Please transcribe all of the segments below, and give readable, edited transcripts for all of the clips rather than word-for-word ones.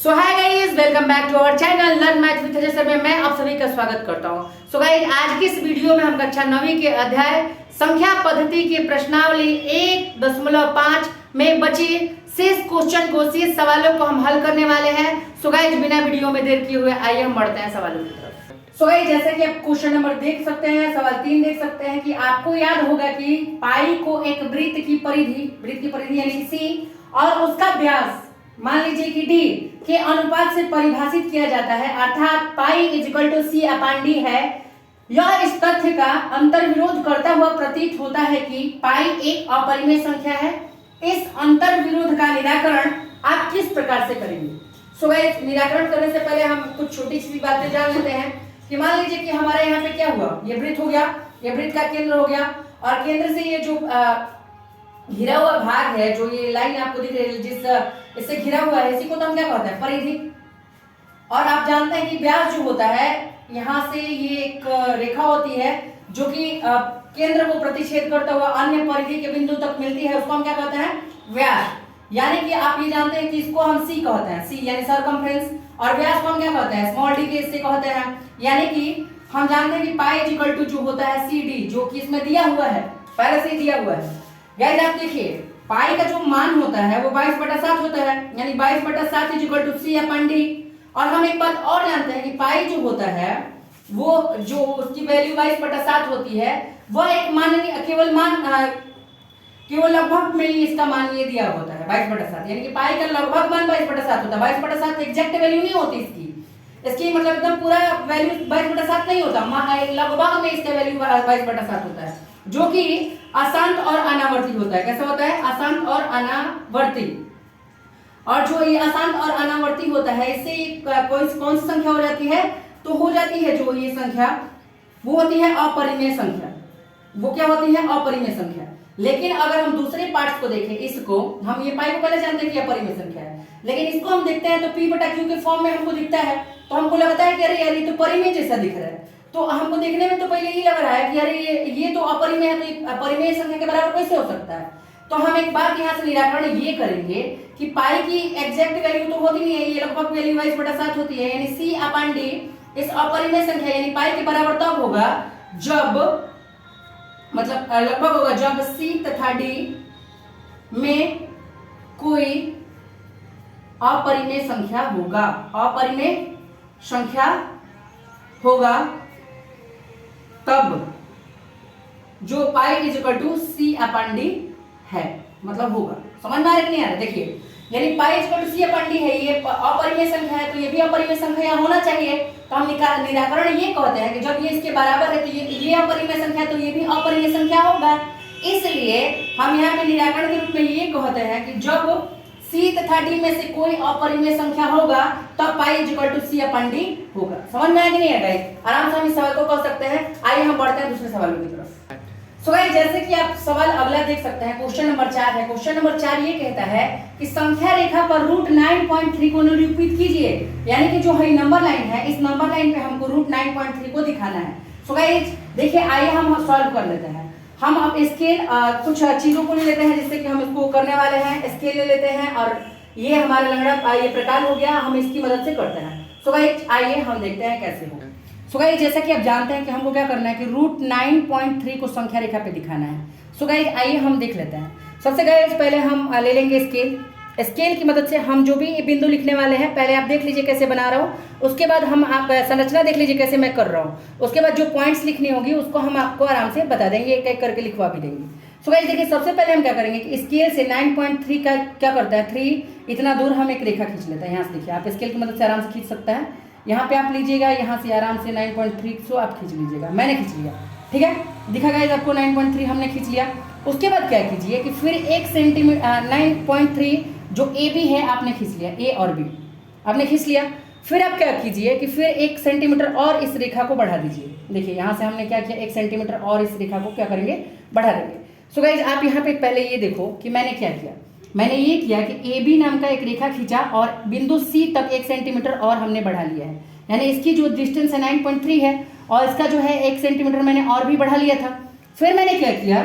So hi guys, welcome back to our channel learn math with Ajay sir में मैं आप सभी का स्वागत करता हूं। सो गाइस, आज की इस वीडियो में हम कक्षा 9वीं के अध्याय संख्या पद्धति की प्रश्नावली 1.5 में बची शेष क्वेश्चन को, शेष सवालों को हम हल करने वाले हैं। सो गाइस, बिना वीडियो में देर किए हुए आइए हम बढ़ते हैं सवालों की तरफ। सो गाइस, जैसे कि आप क्वेश्चन नंबर देख सकते हैं, सवाल 3 देख सकते हैं कि आपको याद होगा कि पाई को एक वृत्त की परिधि यानी सी और उसका व्यास मान लीजिए कि डी के अनुपात से परिभाषित किया जाता है, अर्थात pi equal to C upon D है। यह इस तथ्य का अंतर विरोध करता हुआ प्रतीत होता है कि पाई एक अपरिमेय संख्या है। इस अंतर विरोध का निराकरण आप किस प्रकार से करेंगे? सो गाइस, निराकरण करने से पहले हम कुछ छोटी सी बातें जान लेते हैं कि मान लीजिए कि हमारे यहाँ पे क्या हुआ, ये वृत्त हो गया, ये वृत्त का केंद्र हो गया और केंद्र से ये जो घिरा हुआ भाग है, जो ये लाइन आपको दिख रही है जिस इससे घिरा हुआ है, इसी को तो हम क्या कहते हैं, परिधि। और आप जानते हैं कि व्यास जो होता है, यहाँ से ये एक रेखा होती है जो कि केंद्र को प्रतिच्छेद करता हुआ अन्य परिधि के बिंदु तक मिलती है, उसको हम क्या कहते हैं, व्यास। यानी कि आप ये जानते हैं कि इसको हम सी कहते हैं, सी यानी सर्कमफ्रेंस, और व्यास को हम क्या कहते हैं, स्मॉल डी के इससे कहते हैं। यानी कि हम जानते हैं कि पाई इक्वल टू जो होता है सी डी, जो कि इसमें दिया हुआ है, पहले से ही दिया हुआ है। गाइस आप देखिए, पाई का जो मान होता है वो 22/7 होता है, यानी 22/7 equal to C upon D. और हम एक बात और जानते हैं कि पाई जो होता है वो जो उसकी वैल्यू 22/7 होती है, वह एक माननीय केवल लगभग में ही इसका मान ये दिया होता है 22/7, यानी कि पाई का लगभग मान 22/7 होता है। 22/7 एग्जैक्ट वैल्यू नहीं होती इसकी मतलब एकदम पूरा वैल्यू 22/7 नहीं होता, लगभग में इसका वैल्यू 22/7 होता है, जो कि अशांत और अनावर्ती होता है। कैसा होता है? अशांत और अनावर्ती। और जो ये अशांत और अनावर्ती होता है, इससे कौन सी संख्या हो जाती है? तो हो जाती है जो ये संख्या वो होती है अपरिमेय संख्या। वो क्या होती है? अपरिमेय संख्या। लेकिन अगर हम दूसरे पार्ट्स को देखें, इसको हम ये पाई को पहले जानते हैं कि अपरिमेय संख्या है, लेकिन इसको हम देखते हैं तो p/q के फॉर्म में हमको दिखता है, तो हमको लगता है कि अरे यार ये तो परिमेय जैसा दिख रहा है। तो हमको देखने में तो पहले ये लग रहा है कि अरे ये तो अपरिमेय है, तो ये अपरिमेय संख्या के बराबर कैसे हो सकता है? तो हम एक बात यहाँ से निराकरण ये करेंगे कि पाई की एग्जैक्ट वैल्यू तो होती नहीं है, ये लगभग वैल्यू 22/7 होती है, यानी सी अपॉन डी इस अपरिमेय संख्या यानी पाई के बराबर तब होगा जब मतलब लगभग होगा जब सी तथा डी में कोई अपरिमेय संख्या होगा। अपरिमेय संख्या होगा तब जो pi equal to C upon D है, मतलब होगा। समझ में आ रहा है कि नहीं आ रहा? देखिए, यानी pi equal to C upon D है, ये अपरिमेय संख्या है, तो ये भी अपरिमेय संख्या होना चाहिए। तो हम निराकरण ये कहते हैं कि जब ये इसके बराबर है तो ये अपरिमेय संख्या, तो ये भी अपरिमेय संख्या होगा। इसलिए हम यहाँ पे निराकरण के रूप में ये कहते हैं कि जब सी तथा डी में से कोई अपरिमेय संख्या होगा तब pi equal to C upon D होगा। समझ में आया कि नहीं है गाइस? आराम से हम इस सवाल को कर सकते हैं। आइए हम बढ़ते हैं दूसरे सवालों की तरफ। सो गाइस, जैसे कि आप सवाल अगला देख सकते हैं, क्वेश्चन नंबर 4 है। क्वेश्चन नंबर 4 ये कहता है कि संख्या रेखा पर √9.3 को निरूपित कीजिए, यानी कि जो है नंबर लाइन है, इस नंबर लाइन पे हमको √9.3 को दिखाना है। सो गाइस देखिए, आइए हम सॉल्व कर लेते हैं। हम अब स्केल कुछ चीजों को ले लेते हैं जिससे कि हम इसको करने वाले हैं। स्केल ले लेते हैं और ये हमारा लंगड़ा ये प्रकार हो गया, हम इसकी मदद से करते हैं। सो गाइस आइए हम देखते हैं कैसे होगा। सो गाइस, जैसा कि आप जानते हैं कि हमको क्या करना है कि √9.3 को संख्या रेखा पे दिखाना है। सो गाइस आइए हम देख लेते हैं। सबसे गाइस पहले हम ले लेंगे स्केल। स्केल की मदद से हम जो भी बिंदु लिखने वाले हैं, पहले आप देख लीजिए कैसे बना रहा हूँ, उसके बाद हम आप संरचना देख लीजिए कैसे मैं कर रहा हूँ, उसके बाद जो पॉइंट्स लिखनी होगी उसको हम आपको आराम से बता देंगे, एक एक करके लिखवा भी देंगे। सो गाइस देखिए, सबसे पहले हम क्या करेंगे कि स्केल से 9.3 का क्या करता है, 3 इतना दूर हम एक रेखा खींच लेते हैं। यहाँ से देखिए, आप स्केल की मदद से आराम से खींच सकते हैं। यहाँ पे आप लीजिएगा, यहाँ से आराम से 9.3 सो आप खींच लीजिएगा। मैंने खींच लिया, ठीक है, दिखा गाइस आपको 9.3 हमने खींच लिया। उसके बाद क्या कीजिए कि फिर 1 सेंटीमीटर 9.3 जो ए बी है आपने खींच लिया, ए और बी आपने खींच लिया। फिर आप क्या कीजिए कि फिर 1 सेंटीमीटर और इस रेखा को बढ़ा दीजिए। देखिए यहाँ से हमने क्या किया, 1 सेंटीमीटर और इस रेखा को क्या करेंगे, बढ़ा देंगे। सो गाइस आप यहाँ पे पहले ये देखो कि मैंने क्या किया। मैंने ये किया कि ए बी नाम का एक रेखा खींचा और बिंदु सी तक 1 सेंटीमीटर और हमने बढ़ा लिया है, यानी इसकी जो डिस्टेंस है 9.3 है और इसका जो है 1 सेंटीमीटर मैंने और भी बढ़ा लिया था। फिर मैंने क्या किया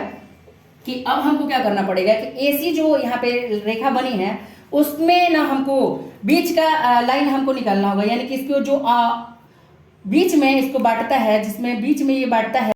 कि अब हमको क्या करना पड़ेगा कि AC जो यहाँ पे रेखा बनी है उसमें ना हमको बीच का लाइन हमको निकालना होगा, यानी कि इसको जो बीच में इसको बांटता है, जिसमें बीच में ये बांटता है।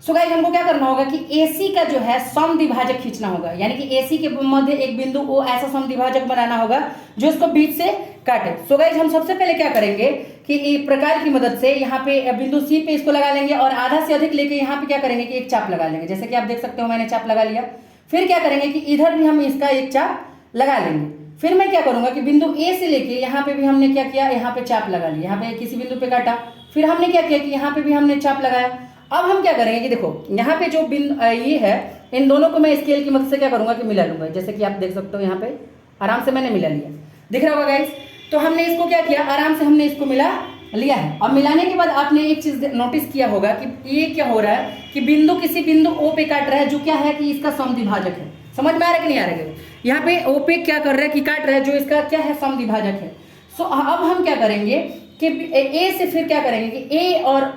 सो गाइस हमको क्या करना होगा कि AC का जो है समद्विभाजक खींचना होगा, यानी कि AC के मध्य एक बिंदु O ऐसा समद्विभाजक बनाना होगा जो इसको बीच से काटे। सो गाइस हम सबसे पहले क्या करेंगे कि प्रकार की मदद से यहाँ पे बिंदु C पे इसको लगा लेंगे और आधा से अधिक लेके यहाँ पे क्या करेंगे कि एक चाप लगा लेंगे। जैसे कि आप देख सकते हो मैंने चाप लगा लिया। फिर क्या करेंगे कि इधर भी हम इसका एक चाप लगा लेंगे। फिर मैं क्या करूंगा कि बिंदु A से लेके यहाँ पे भी हमने क्या किया, यहाँ पे चाप लगा लिया, यहाँ पे किसी बिंदु पे काटा। फिर हमने क्या किया कि यहाँ पे भी हमने चाप लगाया। अब हम क्या करेंगे कि देखो यहाँ पे जो बिंदु ये है, इन दोनों को मैं स्केल की मदद से क्या करूंगा कि मिला लूंगा। जैसे कि आप देख सकते हो यहाँ पे आराम से मैंने मिला लिया, दिख रहा होगा गाइस। तो हमने इसको क्या किया, आराम से हमने इसको मिला लिया है। अब मिलाने के बाद आपने एक चीज नोटिस किया होगा कि ये क्या हो रहा है कि बिंदु किसी बिंदु O पे काट रहा है, जो क्या है कि इसका समद्विभाजक है। समझ में आ रहा है कि नहीं आ रहा है? यहाँ पे O पे क्या कर रहा है कि काट रहा है, जो इसका क्या है समद्विभाजक है। सो अब हम क्या करेंगे कि A से फिर क्या करेंगे कि A और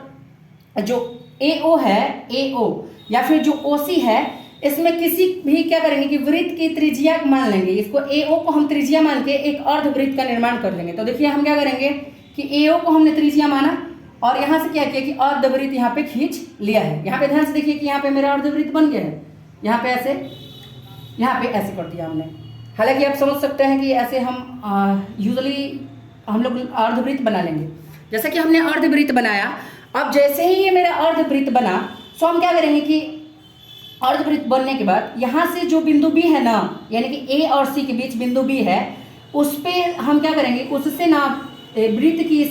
जो AO है, AO या फिर जो OC है, इसमें किसी भी क्या करेंगे कि वृत्त की त्रिज्या मान लेंगे। इसको AO को हम त्रिज्या मान के एक अर्धवृत्त का निर्माण कर लेंगे। तो देखिए हम क्या करेंगे कि AO को हमने त्रिज्या माना और यहाँ से क्या किया कि अर्धवृत्त यहाँ पे खींच लिया है। यहाँ पे ध्यान से देखिए कि यहाँ पे मेरा अर्धवृत्त बन गया है। यहाँ पे ऐसे, यहाँ पे ऐसे कर दिया हमने। हालांकि आप समझ सकते हैं कि ऐसे हम यूजुअली हम लोग अर्धवृत्त बना लेंगे। जैसे कि हमने अर्धवृत्त बनाया, अब जैसे ही ये मेरा अर्धवृत्त बना, सो हम क्या करेंगे कि अर्धवृत्त बनने के बाद यहाँ से जो बिंदु B है ना, यानी कि A और C के बीच बिंदु B है, उस पे हम क्या करेंगे, उससे ना वृत्त की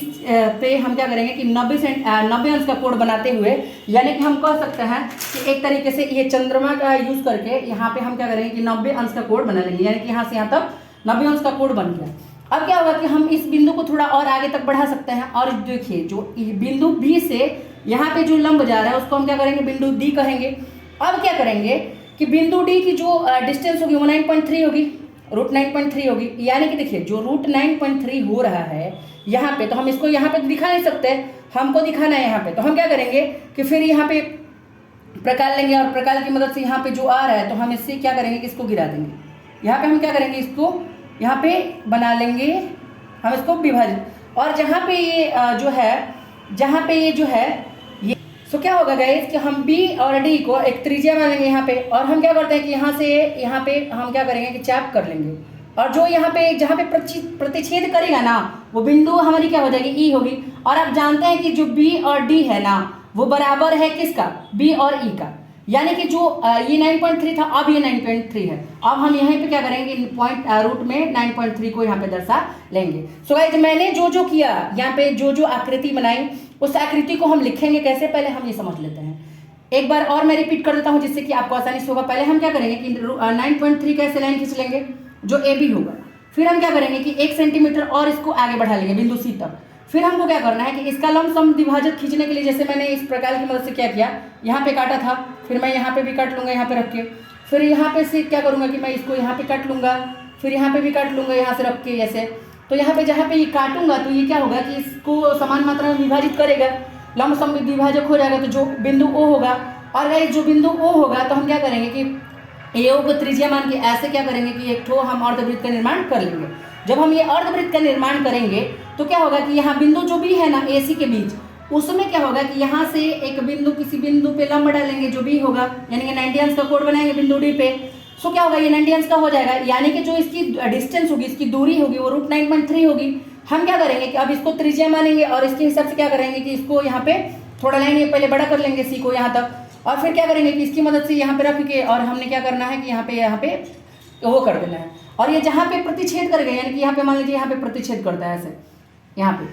पे हम क्या करेंगे कि 90 अंश का कोण बनाते हुए, यानी कि हम कह सकते हैं कि एक तरीके से ये चंद्रमा का यूज करके यहाँ पे हम क्या करेंगे कि 90 अंश का कोण बना लेंगे, यानी कि यहाँ से यहाँ तक 90 अंश का कोण बन गया। अब क्या होगा कि हम इस बिंदु को थोड़ा और आगे तक बढ़ा सकते हैं। और देखिए जो बिंदु B से यहाँ पे जो लंब जा रहा है उसको हम क्या करेंगे, बिंदु D कहेंगे। अब क्या करेंगे कि बिंदु D की जो डिस्टेंस होगी वो 9.3 होगी, √9.3 होगी। यानी कि देखिए जो √9.3 हो रहा है यहाँ पे, तो हम इसको यहाँ पे दिखा नहीं सकते, हमको दिखाना है यहाँ पे। तो हम क्या करेंगे कि फिर यहाँ पे प्रकार लेंगे और प्रकार की मदद से यहाँ पे जो आ रहा है तो हम इससे क्या करेंगे कि इसको गिरा देंगे। यहाँ पे हम क्या करेंगे, इसको यहाँ पे बना लेंगे हम इसको विभाजित। और जहाँ पे ये जो है, जहाँ पे ये जो है ये, सो क्या होगा गाइस कि हम B और D को एक त्रिज्या मानेंगे यहाँ पे। और हम क्या करते हैं कि यहाँ से यहाँ पे हम क्या करेंगे कि चाप कर लेंगे। और जो यहाँ पे जहाँ पे प्रतिच्छेद करेगा ना, वो बिंदु हमारी क्या हो जाएगी, E होगी। और आप जानते हैं कि जो B और D है ना, वो बराबर है किसका, B और E का। यानी कि जो ये 9.3 था, अब ये 9.3 है। अब हम यहाँ पे क्या करेंगे, पॉइंट रूट में 9.3 को यहाँ पे दर्शा लेंगे। सो गाइस मैंने जो किया यहाँ पे, जो आकृति बनाई, उस आकृति को हम लिखेंगे कैसे, पहले हम ये समझ लेते हैं। एक बार और मैं रिपीट कर देता हूँ जिससे कि आपको आसानी से होगा। पहले हम क्या करेंगे कि 9.3 कैसे लाइन खींच लेंगे, जो AB होगा। फिर हम क्या करेंगे कि 1 सेंटीमीटर और इसको आगे बढ़ा लेंगे बिंदु C तक। फिर हमको क्या करना है कि इसका लंब समद्विभाजक खींचने के लिए, जैसे मैंने इस प्रकार की मदद से क्या किया, यहाँ पे काटा था, फिर मैं यहाँ पे भी काट लूंगा यहाँ पे रख के। फिर यहाँ पे से क्या करूँगा कि मैं इसको यहाँ पे काट लूंगा, फिर यहाँ पे भी काट लूंगा यहाँ से रख के ऐसे। तो यहाँ पे जहाँ पे ये काटूंगा तो ये क्या होगा कि इसको समान मात्रा में विभाजित करेगा, लंब समद्विभाजक हो जाएगा। तो जो बिंदु O होगा, और गाइस जो बिंदु O होगा तो हम क्या करेंगे कि AO को त्रिज्या मान के ऐसे क्या करेंगे कि एक ठो हम अर्धवृत्त का निर्माण कर लेंगे। जब हम ये अर्धवृत्त का निर्माण करेंगे तो क्या होगा कि यहाँ बिंदु जो भी है ना AC के बीच, उसमें क्या होगा कि यहाँ से एक बिंदु किसी बिंदु पे लंब डालेंगे जो B होगा, यानी कि 90 अंश का कोण बनाएंगे बिंदु D पे। सो क्या होगा, ये 90 अंश का हो जाएगा। यानी कि जो इसकी डिस्टेंस होगी, इसकी दूरी होगी, वो √9.3 होगी। हम क्या करेंगे कि अब इसको त्रिज्या मानेंगे और इसके हिसाब से क्या करेंगे कि इसको यहाँ पे थोड़ा लाइन ये पहले बड़ा कर लेंगे C को यहाँ तक। और फिर क्या करेंगे कि इसकी मदद से यहाँ पे रख के, और हमने क्या करना है कि यहाँ पे वो कर देना है। और ये जहाँ पे प्रतिच्छेद करेगा, यानी कि यहाँ पे मान लीजिए यहाँ पे प्रतिच्छेद करता है ऐसे यहाँ पे,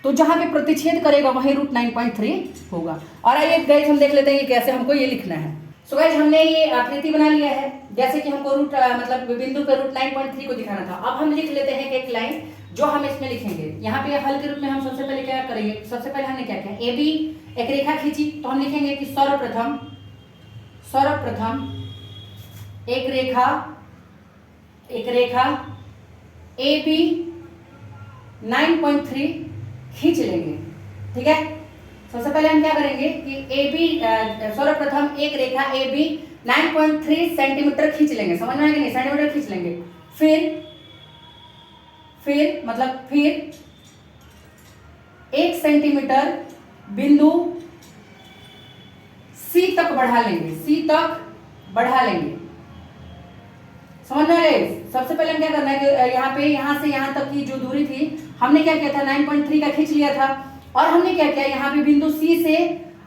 तो जहाँ पे प्रतिच्छेद करेगा वहीं √9.3 होगा। और आइए गाइस हम देख लेते हैं कि कैसे हमको ये लिखना है। सो गाइस हमने ये आकृति बना लिया है, जैसे कि हमको मतलब बिंदु पे √9.3 को दिखाना था। अब हम लिख लेते हैं एक लाइन जो हम इसमें लिखेंगे। यहाँ पे हल के रूप में हम सबसे पहले क्या करेंगे, सबसे पहले हमने क्या किया, AB एक रेखा खींची, तो हम लिखेंगे कि सर्वप्रथम एक रेखा AB 9.3 खींच लेंगे। ठीक है, सबसे पहले हम क्या करेंगे कि AB सर्वप्रथम एक रेखा AB 9.3 सेंटीमीटर खींच लेंगे। समझ में आएगा नहीं, सेंटीमीटर खींच लेंगे। फिर 1 सेंटीमीटर बिंदु सी तक बढ़ा लेंगे। समझ में आ गए? सबसे पहले हम क्या करना है कि यहाँ से यहाँ तक की जो दूरी थी हमने क्या किया था 9.3 का खींच लिया था, और हमने क्या किया यहाँ पे बिंदु सी से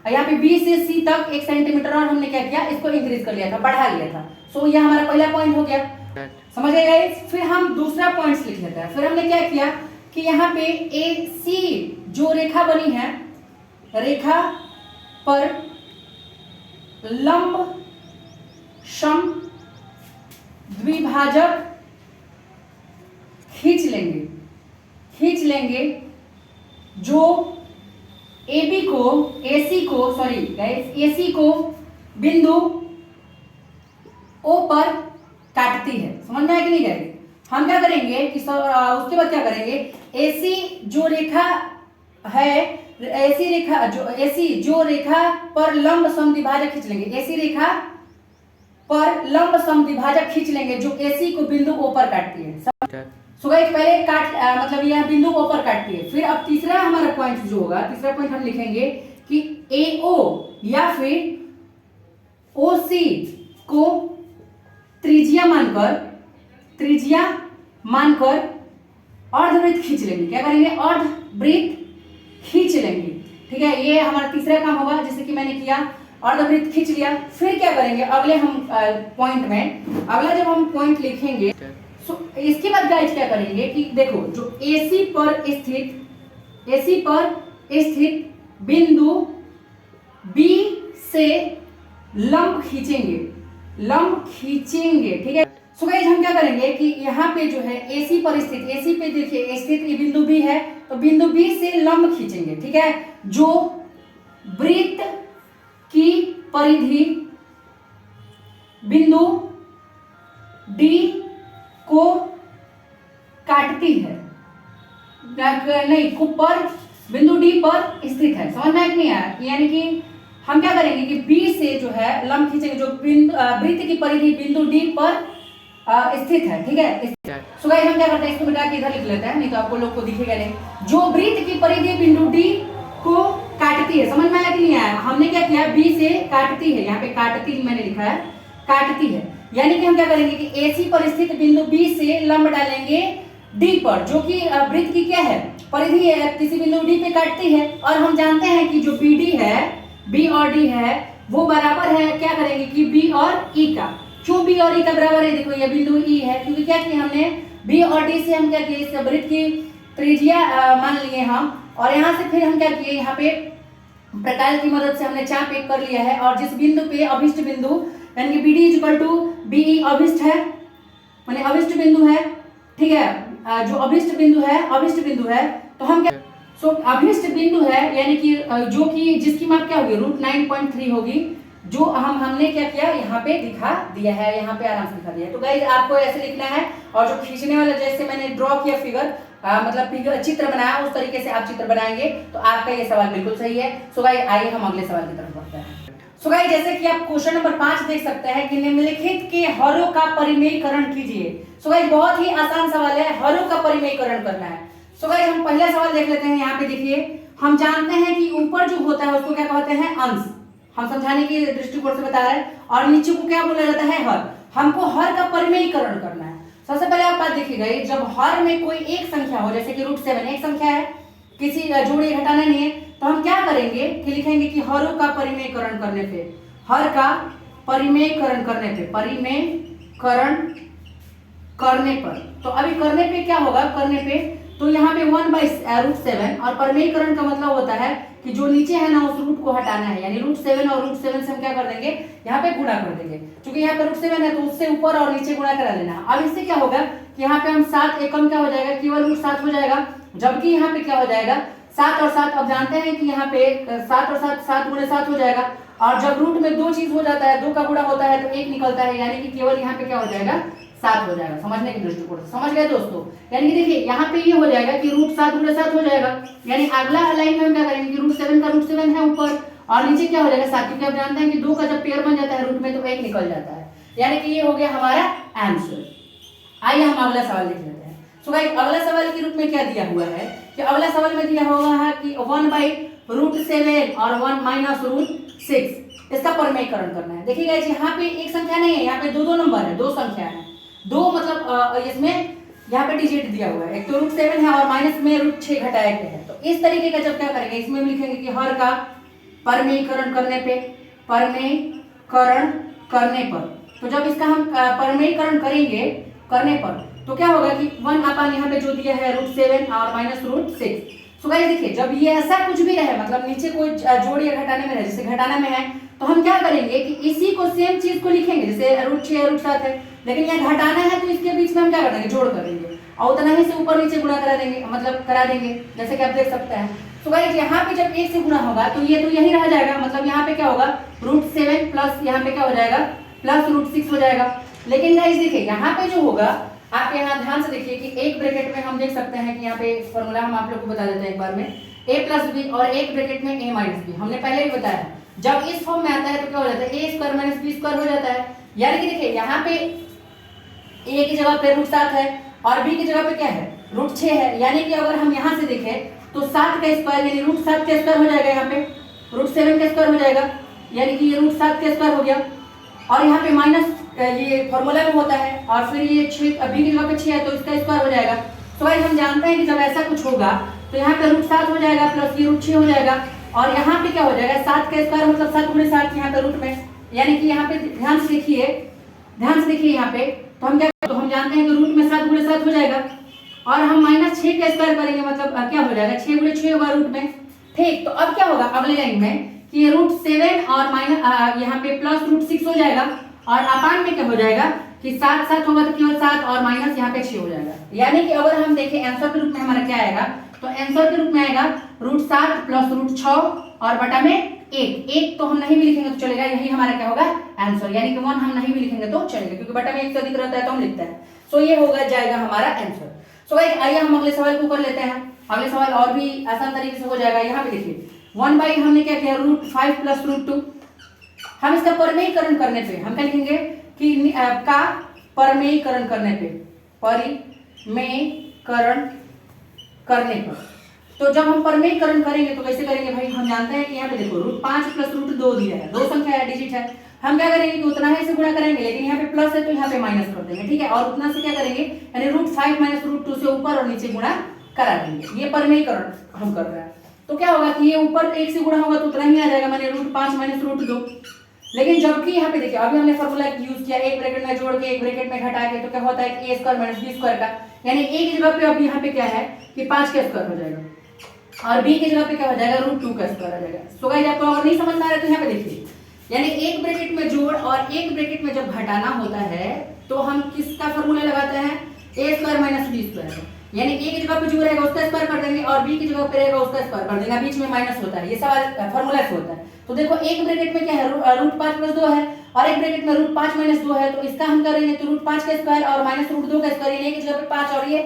यहाँ पे बी से सी तक 1 सेंटीमीटर और हमने क्या किया इसको इंक्रीज कर लिया था, बढ़ा लिया था। सो ये हमारा पहला पॉइंट हो गया। समझ गए गाइस? फिर हम दूसरा पॉइंट लिख लेते हैं। फिर हमने क्या किया कि यहाँ पे ए सी जो रेखा बनी है, रेखा पर लंब सम द्विभाजक खींच लेंगे जो एसी को बिंदु ओ पर काटती है। समझ में आया कि नहीं गाइस? हम क्या करेंगे कि उसके बाद क्या करेंगे, एसी जो रेखा है, एसी जो रेखा पर लंब समद्विभाजक खींच लेंगे, एसी रेखा पर लंब समद्विभाजक खींच लेंगे जो एसी को बिंदु ओ पर काटती है। सो गाइस पहले मतलब यह बिंदु ओ पर काटती है। फिर अब तीसरा हमारा पॉइंट जो होगा, तीसरा पॉइंट हम लिखेंगे कि एओ या फिर ओसी को त्रिज्या मानकर अर्धवृत्त खींच लेंगे। क्या करेंगे? अर्धवृत्त खींच लेंगे। ठीक है, ये हमारा तीसरा काम होगा, जैसे कि मैंने किया अर्धवृत्त खींच लिया। फिर क्या करेंगे अगले हम पॉइंट में, अगला जब हम पॉइंट लिखेंगे इसके बाद गाइस क्या करेंगे कि देखो जो एसी पर स्थित बिंदु बी से लंब खींचेंगे। ठीक है, सो गाइस हम क्या करेंगे कि यहाँ पे जो है एसी पे देखिए स्थित ये बिंदु बी है, तो बिंदु बी से लंब खींचेंगे। ठीक है, जो वृत्त की परिधि बिंदु डी को काटती है, बिंदु डी पर स्थित है। समझ में आया कि नहीं आया? यानी कि हम क्या करेंगे कि बी से जो है लंब खींचेंगे जो वृत्त की परिधि बिंदु डी पर स्थित है। ठीक है, सो गाइस हम क्या करते हैं, इसको मिटा के इधर लिख लेते हैं, नहीं तो आपको लोग को दिखेगा नहीं। जो वृत्त की परिधि बिंदु डी को काटती है। समझ में आया कि नहीं आया? हमने क्या किया, बी से काटती है, यहाँ पे काटती मैंने लिखा है, काटती है। यानी कि हम क्या करेंगे कि एसी पर स्थित बिंदु बी से लंब डालेंगे डी पर, जो कि वृत्त की क्या है, परिधि है, किसी बिंदु डी पे काटती है। और हम जानते हैं कि जो बीडी है, बी और डी है, वो बराबर है, क्या करेंगे कि बी और ई का। क्यों बी और ई का बराबर है? देखो ये बिंदु ई है, क्योंकि क्या किया हमने बी और डी से हम क्या किए, इस वृत्त की त्रिज्या मान लिए हम, और यहाँ से फिर हम क्या किए, यहाँ पे प्रकार की मदद से हमने चाप एक कर लिया है। और जिस बिंदु पे अभिष्ट बिंदु यानी कि BD इक्वल टू BE अभिष्ट है, माने अभिष्ट बिंदु है। ठीक है, जो अभिष्ट बिंदु है तो हम क्या, सो अभिष्ट बिंदु है यानी कि जो कि जिसकी माप क्या होगी, √9.3 होगी, जो हमने क्या किया यहाँ पे दिखा दिया है, यहाँ पे आराम से दिखा दिया है। तो गाइस आपको ऐसे लिखना है, और जो खींचने वाला जैसे मैंने ड्रॉ किया फिगर, मतलब चित्र बनाया, उस तरीके से आप चित्र बनाएंगे तो आपका ये सवाल बिल्कुल सही है। सो गाइस आइए हम अगले सवाल की तरफ बढ़ते हैं। सो गाइस जैसे कि आप क्वेश्चन नंबर 5 देख सकते हैं कि निम्नलिखित के हरों का परिमेयीकरण कीजिए। सो गाइस बहुत ही आसान सवाल है, हरों का परिमेयीकरण करना है। सो गाइस हम पहला सवाल देख लेते हैं। यहाँ पे देखिए हम जानते हैं कि ऊपर जो होता है उसको क्या कहते हैं, अंश, हम समझाने की दृष्टिकोण से बता रहे हैं, और नीचे को क्या बोला जाता है, हर। हमको हर का परिमेयीकरण करना है। सबसे पहले आप बात देखिएगा, जब हर में कोई एक संख्या हो, जैसे कि √7 एक संख्या है, किसी जोड़ी घटाना नहीं है, तो हम क्या करेंगे कि लिखेंगे कि हरों का परिमेयीकरण करने पे, हर का परिमेयीकरण करने पर, तो अभी करने पे क्या होगा, करने पे तो यहाँ पे 1/√7, और परिमेयीकरण का मतलब होता है कि जो नीचे है ना उस रूट को हटाना है, यानी √7 और √7 से हम क्या कर देंगे, यहाँ पे गुणा कर देंगे। क्योंकि यहाँ पे √7 है तो उससे ऊपर और नीचे गुणा करा लेना। अब इससे क्या होगा कि यहाँ पे हम 7 एकम क्या हो जाएगा, केवल √7 हो जाएगा, जबकि यहाँ पे क्या हो जाएगा 7 और 7। अब जानते हैं कि यहाँ पे 7 और 7 7 × 7 हो जाएगा, और जब रूट में दो चीज हो जाता है, 2 का गुणा होता है तो 1 निकलता है, यानी कि केवल यहाँ पे क्या हो जाएगा 7 हो जाएगा। समझने की दृष्टिकोण से समझ गए दोस्तों? यानी कि देखिए यहाँ पे ये हो जाएगा कि √7 × 7 हो जाएगा, यानी अगला लाइन में हम क्या करेंगे कि √7 का √7 है ऊपर, और नीचे क्या हो जाएगा 7, क्योंकि आप जानते हैं कि 2 का जब पेयर बन जाता है रूट में तो 1 निकल जाता है, यानी कि ये हो गया हमारा आंसर। आइए हम अगला सवाल देख लेते हैं। सो गाइस अगला सवाल के रूप में क्या दिया हुआ है कि अगला सवाल में दिया हुआ है कि 1/√7 और 1 - √6 इसका परमेयकरण करना है। देखिए गाइस यहाँ पे एक संख्या नहीं है, यहाँ पे दो नंबर है, दो संख्या है, दो मतलब इसमें यहाँ पे डिजिट दिया हुआ है, एक तो √7 है और माइनस में √6 घटाया गया है। तो इस तरीके का जब क्या करेंगे, इसमें हम लिखेंगे कि हर का परमेयकरण करने पे, परमेयकरण करने पर, तो जब इसका हम परमेयकरण करेंगे करने पर तो क्या होगा कि 1 अपन यहाँ पे जो दिया है √7 और माइनस √6। सो गाइस देखिए जब ये ऐसा कुछ भी रहे, मतलब नीचे कोई जोड़ या घटाने में रहे, जैसे घटाना में है तो हम क्या करेंगे कि इसी को सेम चीज को लिखेंगे, जैसे √6 है √7 है, लेकिन यहाँ घटाना है तो इसके बीच में हम क्या करेंगे, जोड़ करेंगे और उतना ही से ऊपर नीचे गुणा करा देंगे, मतलब करा देंगे, जैसे कि आप देख सकते हैं। तो गाइस यहाँ पे जब 1 से गुणा होगा तो ये तो यही रह जाएगा, मतलब यहाँ पे क्या होगा √7 प्लस यहाँ पे क्या हो जाएगा प्लस √6 हो जाएगा। लेकिन गाइस देखिए यहाँ पे जो होगा, आप यहाँ ध्यान से देखिए कि एक ब्रैकेट में हम देख सकते हैं कि यहाँ पे फॉर्मूला हम आप लोग को बता देते हैं एक बार में, a + b और एक ब्रैकेट में a - b, हमने पहले ही बताया जब इस फॉर्म में आता है तो क्या हो जाता है a² - b² हो जाता है। यानी कि देखिए यहाँ पे a की जगह पे √7 है और b की जगह पे क्या है √6 है, यानी कि अगर हम यहाँ से देखें तो 7 का स्क्वायर यानी √7 का स्क्वायर हो जाएगा, यहाँ पे √7 का स्क्वायर हो जाएगा, यानी कि ये √7 का स्क्वायर हो गया। और यहाँ पे माइनस ये फॉर्मूला में होता है और फिर ये 6 b की जगह पे 6 है तो इसका स्क्वायर हो जाएगा। तो गाइस हम जानते हैं कि जब ऐसा कुछ होगा तो यहाँ पे √7 हो जाएगा प्लस ये √6 हो जाएगा और यहाँ पे क्या हो जाएगा 7 का स्क्वायर मतलब 7 × 7 यहाँ पे रूट में, यानी कि यहाँ पे ध्यान से देखिए यहाँ पे तो हम क्या, तो हम जानते हैं कि रूट में 7 × 7 हो जाएगा और हम -6 का स्क्वायर करेंगे, मतलब क्या हो जाएगा 6 × 6 होगा रूट में। ठीक, तो अब क्या होगा अगले लाइन में कि ये √7 और माइनस यहाँ पे प्लस √6 हो जाएगा और अपान में क्या हो जाएगा कि 7 7 होगा तो केवल 7 और माइनस यहाँ पे 6 हो जाएगा। यानी कि अगर हम देखें आंसर के रूप में हमारा क्या आएगा, तो आंसर के रूप में आएगा √7 प्लस √6 और बटा में 1 तो हम नहीं भी लिखेंगे तो चलेगा, यही हमारा क्या होगा आंसर, यानी कि 1 हम नहीं भी लिखेंगे तो चलेगा क्योंकि बटा में 1 से अधिक रहता है तो हम लिखते हैं। सो ये होगा जाएगा हमारा आंसर। सो गाइस आइए हम अगले सवाल को कर लेते हैं। अगले सवाल और भी आसान तरीके से हो जाएगा। यहाँ पे देखिए 1/ हमने क्या किया √5 प्लस √2, हम इसका परमेयकरण करने पे हम क्या लिखेंगे कि का परमेयकरण करने पे, परिमेयकरण करने पर, तो जब हम परमेयकरण करेंगे तो कैसे करेंगे भाई, हम जानते हैं कि यहाँ पे देखो √5 प्लस √2 दिया है, दो संख्या है, डिजिट है, हम क्या करेंगे कि उतना ही से गुणा करेंगे, लेकिन यहाँ पे प्लस है तो यहाँ पे माइनस कर देंगे, ठीक है, और उतना से क्या करेंगे यानी √5 - √2 से ऊपर और नीचे गुणा करा देंगे, ये परमेयकरण हम कर रहे हैं। तो क्या होगा कि ये ऊपर 1 से गुणा होगा तो उतना ही आ जाएगा, माने √5 - √2। लेकिन जबकि यहाँ पे देखिए अभी हमने फॉर्मूला यूज किया, एक ब्रैकेट में जोड़ के एक ब्रैकेट में घटा के, तो क्या होता है कि a² - b² का, यानी a की जगह पे अब यहाँ पे क्या है कि 5 का स्क्वायर हो जाएगा और b की जगह पे क्या हो जाएगा √2 का स्क्वायर आ जाएगा। सो गाइस आपको अगर नहीं समझ में आ रहा है तो यहाँ पे देखिए, यानी एक ब्रैकेट में जोड़ और एक ब्रैकेट में जब घटाना होता है तो हम किसका फॉर्मूला लगाते हैं a² - b², यानी a की जगह पे जो रहेगा उसका स्क्वायर कर देंगे और b की जगह पे रहेगा उसका स्क्वायर कर देंगे, बीच में माइनस होता है, ये सवाल फॉर्मूला से होता है। तो देखो एक ब्रैकेट में क्या है √5 + 2 है और एक ब्रैकेट में √5 - 2 है, तो इसका हम करेंगे तो √5 का स्क्वायर और -√2 का स्क्वायर, यानी एक जगह पे 5 और ये,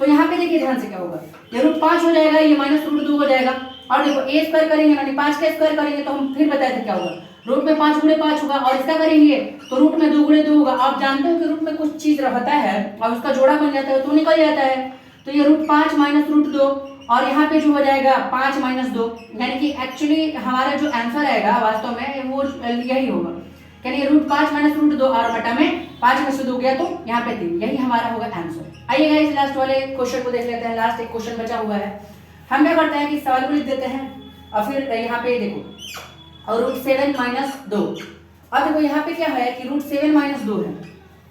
तो यहाँ पे देखिए ध्यान से क्या होगा, ये √5 हो जाएगा, ये -√2 हो जाएगा और देखो a² करेंगे यानी 5 का स्क्वायर करेंगे तो हम फिर बताए थे क्या होगा, रूट में 5 × 5 होगा और इसका करेंगे तो रूट में 2 × 2 होगा। आप जानते हो कि रूट में कुछ चीज रहता है और उसका जोड़ा बन जाता है तो निकल जाता है, तो ये √5 - √2 और यहाँ पे जो हो जाएगा 5 - 2, यानी कि एक्चुअली हमारा जो आंसर आएगा वास्तव में वो यही होगा, यानी √5 - √2 और बटा में 5 में से 2 गया तो यहाँ पे 3, यही हमारा होगा आंसर। आइए गाइस लास्ट वाले क्वेश्चन को देख लेते हैं, लास्ट एक क्वेश्चन बचा हुआ है। हम क्या करते हैं कि सवाल को लिख देते हैं और फिर यहाँ पे देखो और √7 - 2, अब देखो यहाँ पे क्या है कि √7 - 2 है,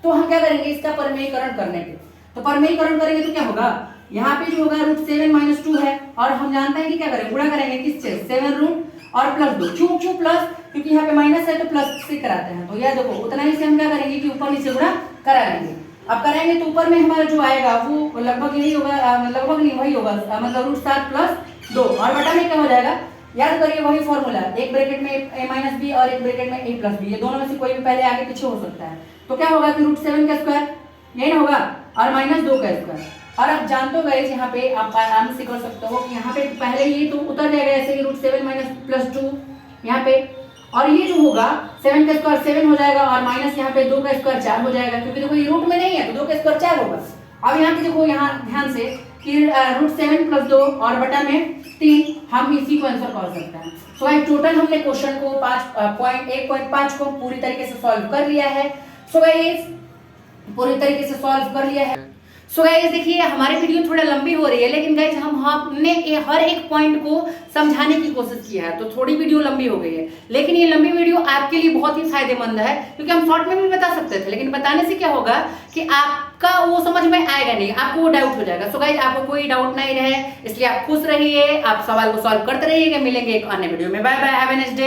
तो हम क्या करेंगे इसका परमेयकरण करने के, तो परमेयकरण करेंगे तो क्या होगा, यहाँ पे जो होगा √7 - 2 है और हम जानते हैं कि क्या करेंगे गुणा करेंगे किससे 7 रूट और प्लस 2, क्यों प्लस, क्योंकि यहाँ पे माइनस है तो प्लस से कराते हैं, तो यह देखो उतना ही से हम क्या करेंगे कि ऊपर नीचे गुणा करा लेंगे। अब कराएंगे तो ऊपर में हमारा जो आएगा वो लगभग यही होगा, लगभग नहीं वही होगा, मतलब √7 + 2 और बटा में क्या हो जाएगा, याद करिए वही फॉर्मूला, एक ब्रैकेट में a - b और एक ब्रैकेट में a + b, ये दोनों में से कोई भी पहले आगे पीछे हो सकता है, तो क्या होगा कि √7 का स्क्वायर यही ना होगा और -2 का स्क्वायर। और आप जानते हो गाइस यहाँ पे आप आराम से कर सकते हो कि यहाँ पे पहले ये तो उतर जाएगा ऐसे कि √7 - +2 यहाँ पे, और ये जो होगा 7 का स्क्वायर 7 हो जाएगा और माइनस यहाँ पे 2 का स्क्वायर 4 हो जाएगा, क्योंकि देखो ये रूट में नहीं है तो 2 का स्क्वायर 4 होगा। अब यहाँ पे देखो, यहाँ ध्यान से कि रूट 7 प्लस 2 और बटा में 3, हम इसी को आंसर कर सकते हैं। सो गाइस टोटल हमने क्वेश्चन को 1.5 को पूरी तरीके से सॉल्व कर लिया है। सो गाइस पूरी तरीके से सॉल्व कर लिया है। सो गाइस देखिए हमारी वीडियो थोड़ा लंबी हो रही है, लेकिन गाइस हमने हर एक पॉइंट को समझाने की कोशिश की है, तो थोड़ी वीडियो लंबी हो गई है। लेकिन ये लंबी वीडियो आपके लिए बहुत ही फायदेमंद है, क्योंकि हम शॉर्ट में भी बता सकते थे, लेकिन बताने से क्या होगा कि आपका वो समझ में आएगा नहीं, आपको वो डाउट हो जाएगा। सो गाइस आपको कोई डाउट नहीं रहे, इसलिए आप खुश रहिए, आप सवाल को सॉल्व करते रहिएगा। मिलेंगे एक अन्य वीडियो में। Bye bye, have a nice day.